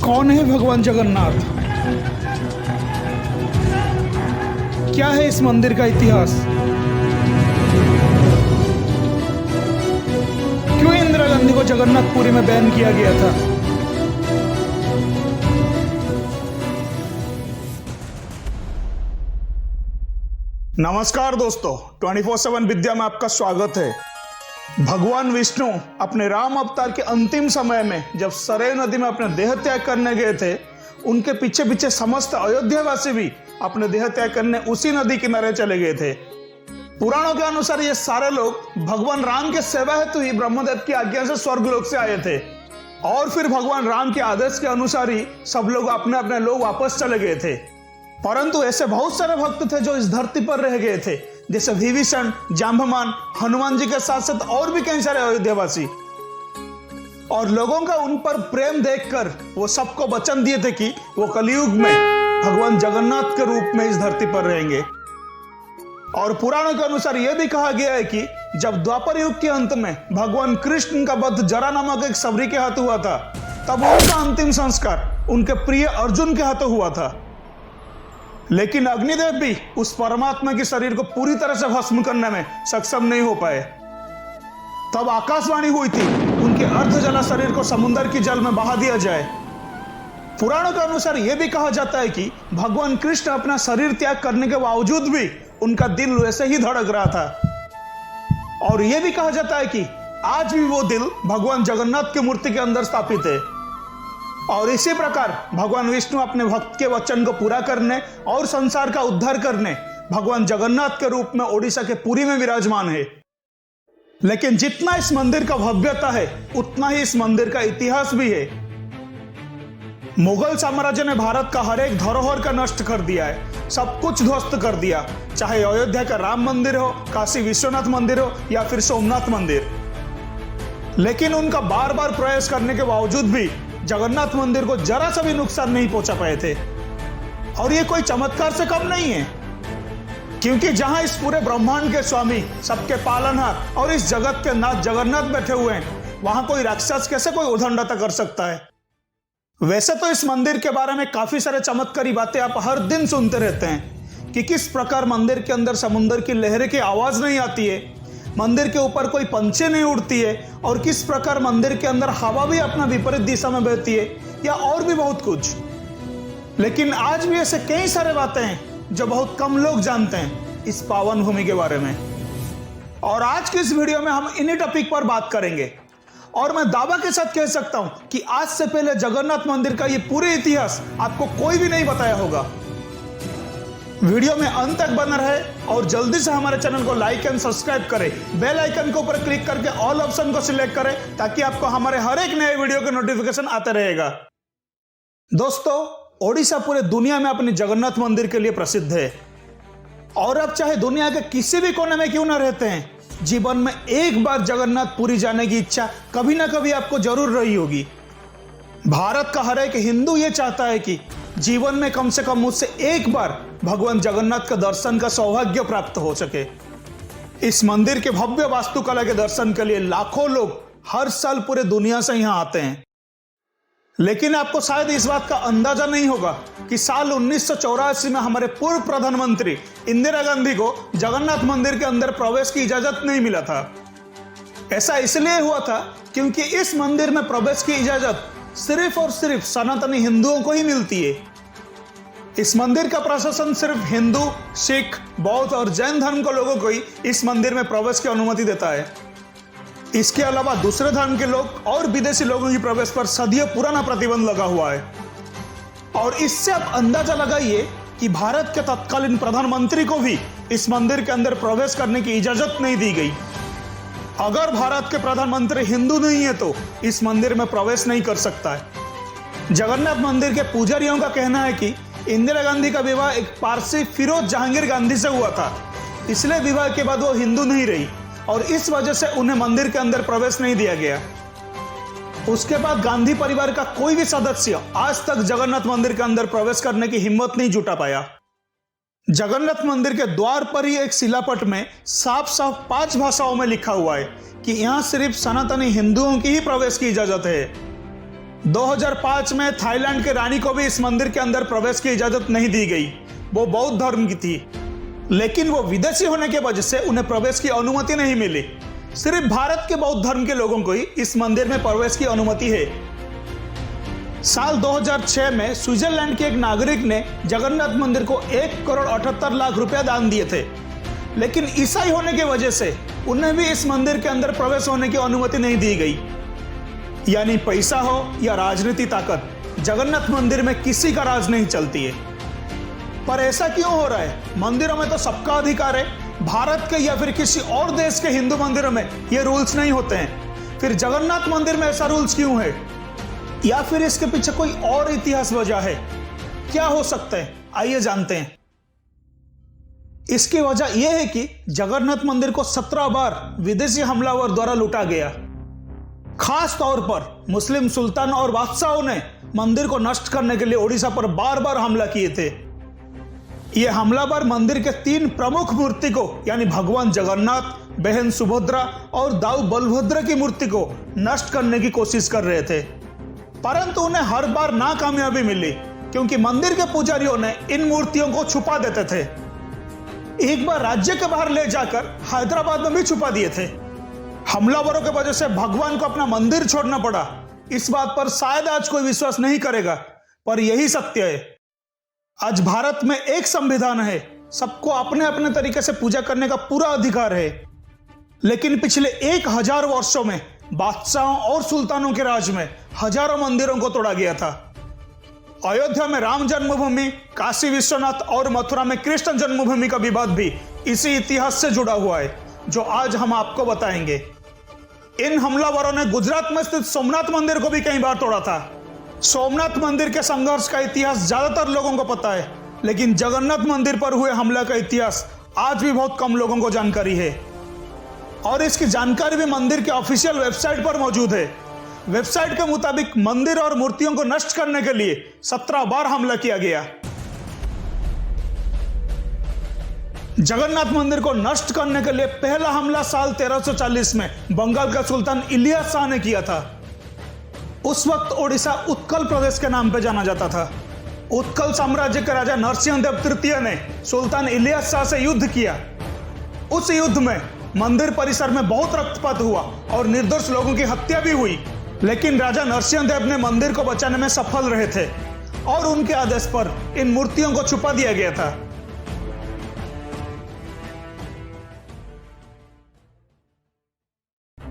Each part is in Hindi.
कौन है भगवान जगन्नाथ? क्या है इस मंदिर का इतिहास? क्यों इंदिरा गांधी को जगन्नाथपुरी में बैन किया गया था? नमस्कार दोस्तों, 24/7 विद्या में आपका स्वागत है। भगवान विष्णु अपने राम अवतार के अंतिम समय में जब सरयू नदी में अपने देह त्याग करने गए थे, उनके पीछे पीछे समस्त अयोध्यावासी भी अपने देह त्याग करने उसी नदी किनारे चले गए थे। पुराणों के अनुसार ये सारे लोग भगवान राम के सेवा हेतु ही ब्रह्मदेव की आज्ञा से स्वर्गलोक से आए थे और फिर भगवान राम के आदेश के अनुसार ही सब लोग अपने अपने लोग वापस चले गए थे। परंतु ऐसे बहुत सारे भक्त थे जो इस धरती पर रह गए थे, जैसे विभीषण, जांबवान, हनुमान जी के साथ साथ और भी कई सारे अयोध्यावासी। और लोगों का उन पर प्रेम देखकर वो सबको वचन दिए थे कि वो कलयुग में भगवान जगन्नाथ के रूप में इस धरती पर रहेंगे। और पुराणों के अनुसार यह भी कहा गया है कि जब द्वापर युग के अंत में भगवान कृष्ण का वध जरा नामक एक सबरी के हाथ हुआ था, तब उनका अंतिम संस्कार उनके प्रिय अर्जुन के हाथों हुआ था। लेकिन अग्निदेव भी उस परमात्मा के शरीर को पूरी तरह से भस्म करने में सक्षम नहीं हो पाए। तब आकाशवाणी हुई थी उनके अर्ध जला शरीर को समुद्र की जल में बहा दिया जाए। पुराणों के अनुसार यह भी कहा जाता है कि भगवान कृष्ण अपना शरीर त्याग करने के बावजूद भी उनका दिल वैसे ही धड़क रहा था। और यह भी कहा जाता है कि आज भी वो दिल भगवान जगन्नाथ की मूर्ति के अंदर स्थापित है। और इसी प्रकार भगवान विष्णु अपने भक्त के वचन को पूरा करने और संसार का उद्धार करने भगवान जगन्नाथ के रूप में ओडिशा के पुरी में विराजमान है। लेकिन जितना इस मंदिर का भव्यता है, उतना ही इस मंदिर का इतिहास भी है। मुगल साम्राज्य ने भारत का हर एक धरोहर का नष्ट कर दिया है, सब कुछ ध्वस्त कर दिया, चाहे अयोध्या का राम मंदिर हो, काशी विश्वनाथ मंदिर हो या फिर सोमनाथ मंदिर। लेकिन उनका बार बार प्रयास करने के बावजूद भी जगन्नाथ मंदिर को जरा सा भी नुकसान नहीं पहुंचा पाए थे। और ये कोई चमत्कार से कम नहीं है, क्योंकि जहां इस पूरे ब्रह्मांड के स्वामी, सबके पालनहार और इस जगत के नाथ जगन्नाथ बैठे हुए हैं, वहां कोई राक्षस कैसे कोई उद्दंडता कर सकता है। वैसे तो इस मंदिर के बारे में काफी सारे चमत्कारी बातें आप हर दिन सुनते रहते हैं कि किस प्रकार मंदिर के अंदर समुद्र की लहरें की आवाज नहीं आती है, मंदिर के ऊपर कोई पंछी नहीं उड़ती है, और किस प्रकार मंदिर के अंदर हवा भी अपना विपरीत दिशा में बहती है, या और भी बहुत कुछ। लेकिन आज भी ऐसे कई सारे बातें हैं जो बहुत कम लोग जानते हैं इस पावन भूमि के बारे में। और आज की इस वीडियो में हम इन्हीं टॉपिक पर बात करेंगे। और मैं दावा के साथ कह सकता हूं कि आज से पहले जगन्नाथ मंदिर का ये पूरे इतिहास आपको कोई भी नहीं बताया होगा। वीडियो में अंत तक बना रहे और जल्दी से हमारे चैनल को लाइक एंड सब्सक्राइब करें। बेल आइकन के ऊपर क्लिक करके ऑल ऑप्शन को सिलेक्ट करें ताकि आपको हमारे हर एक नए वीडियो के नोटिफिकेशन आते रहेगा। दोस्तों, ओडिशा पूरे दुनिया में अपने जगन्नाथ मंदिर के लिए प्रसिद्ध है। और अब चाहे दुनिया के किसी भी कोने में क्यों ना रहते हैं, जीवन में एक बार जगन्नाथपुरी जाने की इच्छा कभी ना कभी आपको जरूर रही होगी। भारत का हर एक हिंदू ये चाहता है कि जीवन में कम से कम मुझसे एक बार भगवान जगन्नाथ का दर्शन का सौभाग्य प्राप्त हो सके। इस मंदिर के भव्य वास्तुकला के दर्शन के लिए लाखों लोग हर साल पूरे दुनिया से यहां आते हैं। लेकिन आपको शायद इस बात का अंदाजा नहीं होगा कि साल 1984 में हमारे पूर्व प्रधानमंत्री इंदिरा गांधी को जगन्नाथ मंदिर के अंदर प्रवेश की इजाजत नहीं मिला था। ऐसा इसलिए हुआ था क्योंकि इस मंदिर में प्रवेश की इजाजत सिर्फ और सिर्फ सनातनी हिंदुओं को ही मिलती है। इस मंदिर का प्रशासन सिर्फ हिंदू, सिख, बौद्ध और जैन धर्म के लोगों को ही इस मंदिर में प्रवेश की अनुमति देता है। इसके अलावा दूसरे धर्म के लोग और विदेशी लोगों की प्रवेश पर सदियों पुराना प्रतिबंध लगा हुआ है। और इससे आप अंदाजा लगाइए कि भारत के तत्कालीन प्रधानमंत्री को भी इस मंदिर के अंदर प्रवेश करने की इजाजत नहीं दी गई। अगर भारत के प्रधानमंत्री हिंदू नहीं है तो इस मंदिर में प्रवेश नहीं कर सकता है। जगन्नाथ मंदिर के पुजारियों का कहना है कि इंदिरा गांधी का विवाह एक पारसी फिरोज जहांगीर गांधी से हुआ था, इसलिए विवाह के बाद वो हिंदू नहीं रही और इस वजह से उन्हें मंदिर के अंदर प्रवेश नहीं दिया गया। उसके बाद गांधी परिवार का कोई भी सदस्य आज तक जगन्नाथ मंदिर के अंदर प्रवेश करने की हिम्मत नहीं जुटा पाया। जगन्नाथ मंदिर के द्वार पर ही एक शिलापट में साफ साफ 5 भाषाओं में लिखा हुआ है कि यहां सिर्फ सनातनी हिंदुओं की ही प्रवेश की इजाजत है। 2005 में थाईलैंड के रानी को भी इस मंदिर के अंदर प्रवेश की इजाजत नहीं दी गई। वो बौद्ध धर्म की थी, लेकिन वो विदेशी होने की वजह से उन्हें प्रवेश की अनुमति नहीं मिली। सिर्फ भारत के बौद्ध धर्म के लोगों को ही इस मंदिर में प्रवेश की अनुमति है। साल 2006 में स्विट्जरलैंड के एक नागरिक ने जगन्नाथ मंदिर को 1,78,00,000 रुपया दान दिए थे, लेकिन ईसाई होने की वजह से उन्हें भी इस मंदिर के अंदर प्रवेश होने की अनुमति नहीं दी गई। यानी पैसा हो या राजनीति ताकत, जगन्नाथ मंदिर में किसी का राज नहीं चलती है। पर ऐसा क्यों हो रहा है? मंदिरों में तो सबका अधिकार है। भारत के या फिर किसी और देश के हिंदू मंदिरों में ये रूल्स नहीं होते हैं। फिर जगन्नाथ मंदिर में ऐसा रूल्स क्यों है? या फिर इसके पीछे कोई और इतिहास वजह है? क्या हो सकता है? आइए जानते हैं। इसकी वजह यह है कि जगन्नाथ मंदिर को 17 बार विदेशी हमलावर द्वारा लूटा गया। खास तौर पर मुस्लिम सुल्तान और बादशाहों ने मंदिर को नष्ट करने के लिए ओडिशा पर बार बार हमला किए थे। ये हमलावर मंदिर के 3 प्रमुख मूर्ति को, यानी भगवान जगन्नाथ, बहन सुभद्रा और दाऊ बलभद्र की मूर्ति को नष्ट करने की कोशिश कर रहे थे, परंतु उन्हें हर बार नाकामयाबी मिली, क्योंकि मंदिर के पुजारियों ने इन मूर्तियों को छुपा देते थे। एक बार राज्य के बाहर ले जाकर हैदराबाद में भी छुपा दिए थे। हमलावरों की वजह से भगवान को अपना मंदिर छोड़ना पड़ा। इस बात पर शायद आज कोई विश्वास नहीं करेगा, पर यही सत्य है। आज भारत में एक संविधान है, सबको अपने अपने तरीके से पूजा करने का पूरा अधिकार है, लेकिन पिछले 1000 वर्षों में बादशाहों और सुल्तानों के राज में हजारों मंदिरों को तोड़ा गया था। अयोध्या में राम जन्मभूमि, काशी विश्वनाथ और मथुरा में कृष्ण जन्मभूमि का विवाद भी इसी इतिहास से जुड़ा हुआ है, जो आज हम आपको बताएंगे। इन हमलावरों ने गुजरात में स्थित सोमनाथ मंदिर को भी कई बार तोड़ा था। सोमनाथ मंदिर के संघर्ष का इतिहास ज्यादातर लोगों को पता है, लेकिन जगन्नाथ मंदिर पर हुए हमला का इतिहास आज भी बहुत कम लोगों को जानकारी है। और इसकी जानकारी भी मंदिर के ऑफिशियल वेबसाइट पर मौजूद है। वेबसाइट के मुताबिक मंदिर और मूर्तियों को नष्ट करने के लिए 17 बार हमला किया गया। जगन्नाथ मंदिर को नष्ट करने के लिए पहला हमला साल 1340 में बंगाल का सुल्तान इलियास शाह ने किया था। उस वक्त ओडिशा उत्कल प्रदेश के नाम पर जाना जाता था। उत्कल साम्राज्य के राजा नरसिंहदेव तृतीय ने सुल्तान इलियास शाह से युद्ध किया। उस युद्ध में मंदिर परिसर में बहुत रक्तपात हुआ और निर्दोष लोगों की हत्या भी हुई, लेकिन राजा नरसिंहदेव ने मंदिर को बचाने में सफल रहे थे और उनके आदेश पर इन मूर्तियों को छुपा दिया गया था।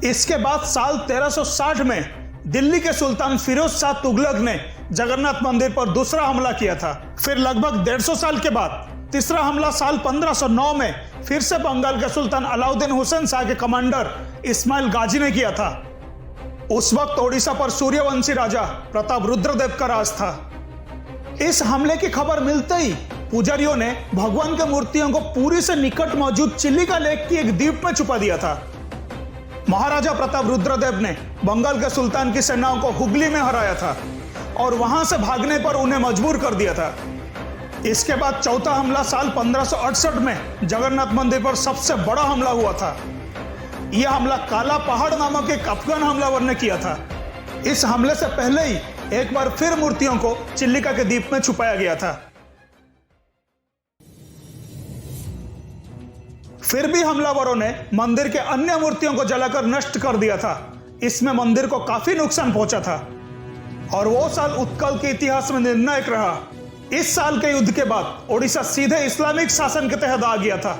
इसके बाद साल 1360 में दिल्ली के सुल्तान फिरोज शाह तुगलक ने जगन्नाथ मंदिर पर दूसरा हमला किया था। फिर लगभग 150 साल के बाद तीसरा हमला साल 1509 में फिर से बंगाल के सुल्तान अलाउद्दीन हुसैन शाह के कमांडर इस्माइल गाजी ने किया था। उस वक्त ओडिशा पर सूर्यवंशी राजा प्रताप रुद्रदेव का राज था। इस हमले की खबर मिलते ही पुजारियों ने भगवान के मूर्तियों को पुरी से निकट मौजूद चिलिका लेक की एक द्वीप में छुपा दिया था। महाराजा प्रताप रुद्रदेव ने बंगाल के सुल्तान की सेनाओं को हुगली में हराया था और वहां से भागने पर उन्हें मजबूर कर दिया था। इसके बाद चौथा हमला साल 1568 में जगन्नाथ मंदिर पर सबसे बड़ा हमला हुआ था। यह हमला काला पहाड़ नामक एक अफगान हमलावर ने किया था। इस हमले से पहले ही एक बार फिर मूर्तियों को चिलिका के द्वीप में छुपाया गया था। फिर भी हमलावरों ने मंदिर के अन्य मूर्तियों को जलाकर नष्ट कर दिया था। इसमें मंदिर को काफी नुकसान पहुंचा था और वो साल उत्कल के इतिहास में निर्णायक रहा। इस साल के युद्ध के बाद ओडिशा सीधे इस्लामिक शासन के तहत आ गया था।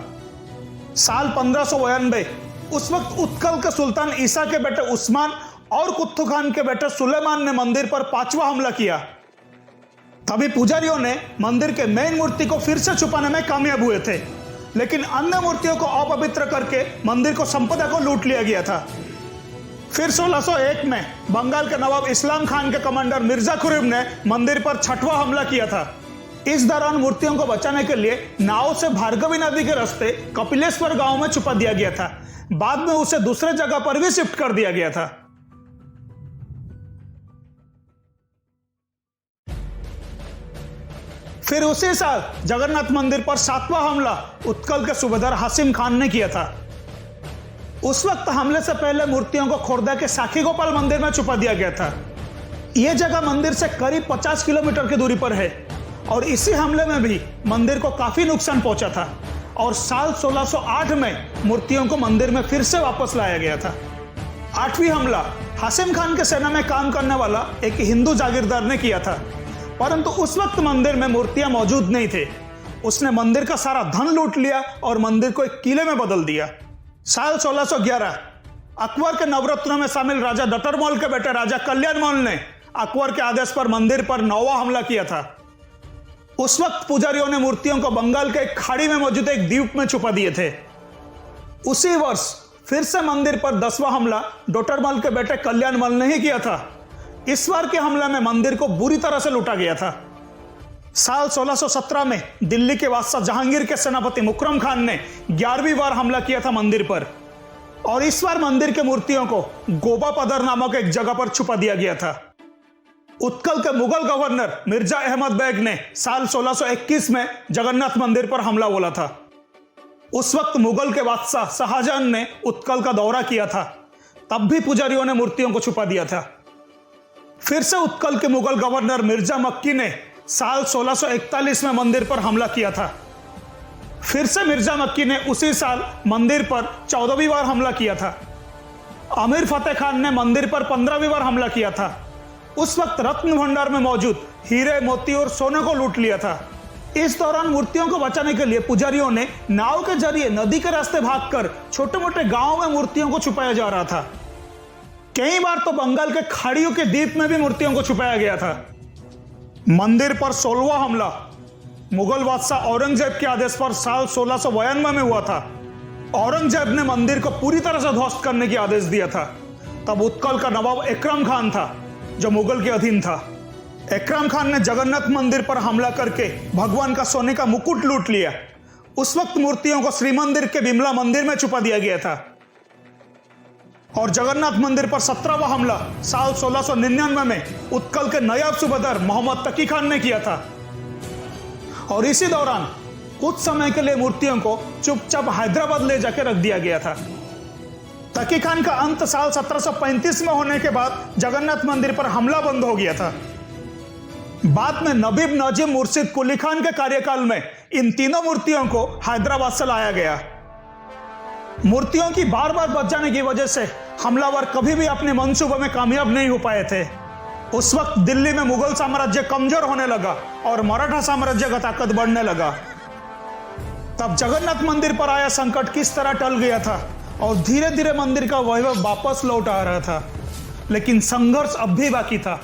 साल 1592 उस वक्त उत्कल के सुल्तान ईसा के बेटे उस्मान और कुत्तू खान के बेटे सुलेमान ने मंदिर पर 5वां हमला किया। तभी पुजारियों ने मंदिर के मेन मूर्ति को फिर से छुपाने में कामयाब हुए थे, लेकिन अन्य मूर्तियों को अपवित्र करके मंदिर को संपदा को लूट लिया गया था। फिर 1601 में बंगाल के नवाब इस्लाम खान के कमांडर मिर्जा खुरीम ने मंदिर पर 6वां हमला किया था। इस दौरान मूर्तियों को बचाने के लिए नाव से भार्गवी नदी के रास्ते कपिलेश्वर गांव में छुपा दिया गया था। बाद में उसे दूसरे जगह पर भी शिफ्ट कर दिया गया था। फिर उसी साल जगन्नाथ मंदिर पर 7वां हमला उत्कल के सूबेदार हासिम खान ने किया था। उस वक्त हमले से पहले मूर्तियों को खोर्धा के साखी गोपाल मंदिर में छुपा दिया गया था, यह जगह मंदिर से करीब 50 किलोमीटर की दूरी पर है और इसी हमले में भी मंदिर को काफी नुकसान पहुंचा था और साल 1608 में मूर्तियों को मंदिर में फिर से वापस लाया गया था। 8वीं हमला हासिम खान के सेना में काम करने वाला एक हिंदू जागीरदार ने किया था, परंतु उस वक्त मंदिर में मूर्तियां मौजूद नहीं थे। उसने मंदिर का सारा धन लूट लिया और मंदिर को एक किले में बदल दिया। साल 1611 अकबर के नवरत्नों में शामिल राजा डटरमल के बेटे राजा कल्याणमल ने अकबर के आदेश पर मंदिर पर 9वां हमला किया था। उस वक्त पुजारियों ने मूर्तियों को बंगाल के एक खाड़ी में मौजूद एक द्वीप में छुपा दिए थे। उसी वर्ष फिर से मंदिर पर 10वां हमला डोटरमल के बेटे कल्याणमल ने ही किया था। इस बार के हमले में मंदिर को बुरी तरह से लूटा गया था। साल 1617 में दिल्ली के बादशाह जहांगीर के सेनापति मुकरम खान ने 11वीं बार हमला किया था मंदिर पर और इस बार मंदिर के मूर्तियों को गोबा पदर नामक एक जगह पर छुपा दिया गया था। उत्कल के मुगल गवर्नर मिर्जा अहमद बेग ने साल 1621 में जगन्नाथ मंदिर पर हमला बोला था। उस वक्त मुगल के बादशाह शाहजहां ने उत्कल का दौरा किया था, तब भी पुजारियों ने मूर्तियों को छुपा दिया था। फिर से उत्कल के मुगल गवर्नर मिर्जा मक्की ने साल 1641 में मंदिर पर हमला किया था। फिर से मिर्जा मक्की ने उसी साल मंदिर पर 14वीं बार हमला किया था। अमीर फतेह खान ने मंदिर पर 15वीं बार हमला किया था। उस वक्त रत्न भंडार में मौजूद हीरे, मोती और सोने को लूट लिया था। इस दौरान मूर्तियों को बचाने के लिए पुजारियों ने नाव के जरिए नदी के रास्ते भागकर छोटे मोटे गांवों में मूर्तियों को छुपाया जा रहा था। कई बार तो बंगाल के खाड़ियों के द्वीप में भी मूर्तियों को छुपाया गया था। मंदिर पर 16वां हमला मुगल बादशाह औरंगजेब के आदेश पर साल 1692 में हुआ था। औरंगजेब ने मंदिर को पूरी तरह से ध्वस्त करने की आदेश दिया था। तब उत्कल का नवाब इकराम खान था जो मुगल के अधीन था। इकराम खान ने जगन्नाथ मंदिर पर हमला करके भगवान का सोने का मुकुट लूट लिया। उस वक्त मूर्तियों को श्री मंदिर के बिमला मंदिर में छुपा दिया गया था और जगन्नाथ मंदिर पर 17वां हमला साल 1699 में उत्कल के नायब सूबेदार मोहम्मद तकी खान ने किया था और इसी दौरान कुछ समय के लिए मूर्तियों को चुपचाप हैदराबाद ले जाकर रख दिया गया था। तकी खान का अंत साल 1735 में होने के बाद जगन्नाथ मंदिर पर हमला बंद हो गया था। बाद में नबीब नजीम मुर्शिद कुली खान के कार्यकाल में इन तीनों मूर्तियों को हैदराबाद से लाया गया। मूर्तियों की बार बार बच जाने की वजह से हमलावर कभी भी अपने मंसूबे में कामयाब नहीं हो पाए थे। उस वक्त दिल्ली में मुगल साम्राज्य कमजोर होने लगा और मराठा साम्राज्य का ताकत बढ़ने लगा। तब जगन्नाथ मंदिर पर आया संकट किस तरह टल गया था और धीरे धीरे मंदिर का वैभव वापस लौट आ रहा था, लेकिन संघर्ष अब भी बाकी था।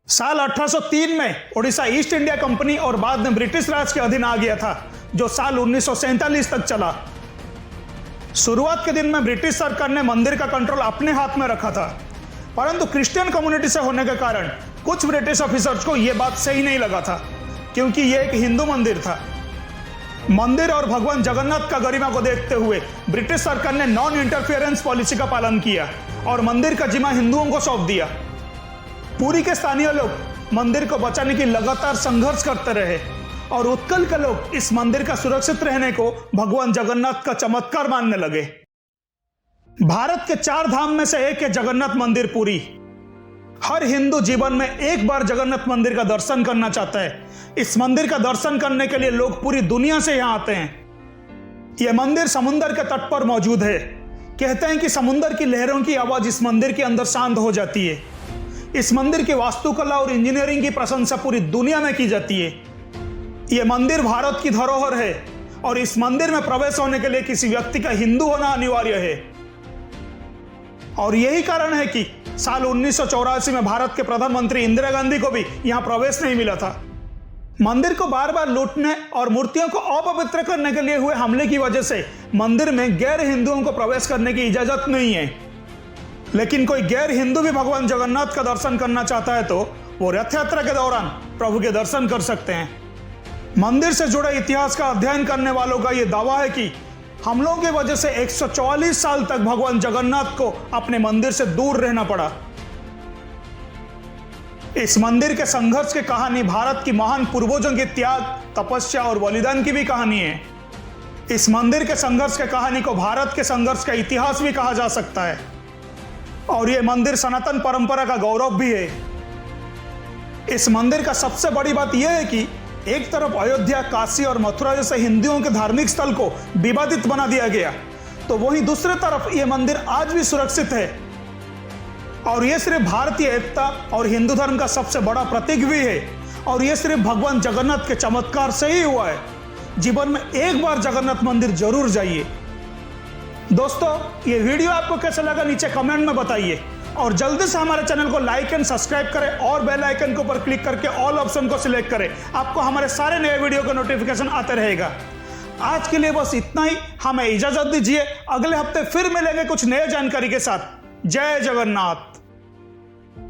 साल 1803 में ओडिशा ईस्ट इंडिया कंपनी और बाद में ब्रिटिश राज के अधीन आ गया था, जो साल 1947 तक चला। शुरुआत के दिन में ब्रिटिश सरकार ने मंदिर का कंट्रोल अपने हाथ में रखा था, परंतु क्रिश्चियन कम्युनिटी से होने के कारण कुछ ब्रिटिश ऑफिसर्स को यह बात सही नहीं लगा था, क्योंकि यह एक हिंदू मंदिर था। मंदिर और भगवान जगन्नाथ का गरिमा को देखते हुए ब्रिटिश सरकार ने नॉन इंटरफेरेंस पॉलिसी का पालन किया और मंदिर का जिम्मा हिंदुओं को सौंप दिया। पुरी के स्थानीय लोग मंदिर को बचाने की लगातार संघर्ष करते रहे और उत्कल के लोग इस मंदिर का सुरक्षित रहने को भगवान जगन्नाथ का चमत्कार मानने लगे। भारत के 4 धाम में से एक है जगन्नाथ मंदिर पुरी। हर हिंदू जीवन में एक बार जगन्नाथ मंदिर का दर्शन करना चाहता है। इस मंदिर का दर्शन करने के लिए लोग पूरी दुनिया से यहां आते हैं। यह मंदिर समुद्र के तट पर मौजूद है। कहते हैं कि समुद्र की लहरों की आवाज इस मंदिर के अंदर शांत हो जाती है। इस मंदिर की वास्तुकला और इंजीनियरिंग की प्रशंसा पूरी दुनिया में की जाती है। यह मंदिर भारत की धरोहर है और इस मंदिर में प्रवेश होने के लिए किसी व्यक्ति का हिंदू होना अनिवार्य है। और यही कारण है कि साल 1984 में भारत के प्रधानमंत्री इंदिरा गांधी को भी यहां प्रवेश नहीं मिला था। मंदिर को बार बार लूटने और मूर्तियों को अपवित्र करने के लिए हुए हमले की वजह से मंदिर में गैर हिंदुओं को प्रवेश करने की इजाजत नहीं है। लेकिन कोई गैर हिंदू भी भगवान जगन्नाथ का दर्शन करना चाहता है तो वो रथ यात्रा के दौरान प्रभु के दर्शन कर सकते हैं। मंदिर से जुड़े इतिहास का अध्ययन करने वालों का यह दावा है कि हमलों की वजह से 144 साल तक भगवान जगन्नाथ को अपने मंदिर से दूर रहना पड़ा। इस मंदिर के संघर्ष की कहानी भारत की महान पूर्वजों के त्याग, तपस्या और बलिदान की भी कहानी है। इस मंदिर के संघर्ष की कहानी को भारत के संघर्ष का इतिहास भी कहा जा सकता है। और ये मंदिर सनातन परंपरा का गौरव भी है। इस मंदिर का सबसे बड़ी बात यह है कि एक तरफ अयोध्या, काशी और मथुरा जैसे हिंदुओं के धार्मिक स्थल को विवादित बना दिया गया, तो वहीं दूसरी तरफ यह मंदिर आज भी सुरक्षित है। और यह सिर्फ भारतीय एकता और हिंदू धर्म का सबसे बड़ा प्रतीक भी है। और यह सिर्फ भगवान जगन्नाथ के चमत्कार से ही हुआ है। जीवन में एक बार जगन्नाथ मंदिर जरूर जाइए। दोस्तों, ये वीडियो आपको कैसा लगा नीचे कमेंट में बताइए और जल्दी से हमारे चैनल को लाइक एंड सब्सक्राइब करें और बेल आइकन के ऊपर क्लिक करके ऑल ऑप्शन को सिलेक्ट करें। आपको हमारे सारे नए वीडियो का नोटिफिकेशन आते रहेगा। आज के लिए बस इतना ही, हमें इजाजत दीजिए। अगले हफ्ते फिर मिलेंगे कुछ नए जानकारी के साथ। जय जगन्नाथ।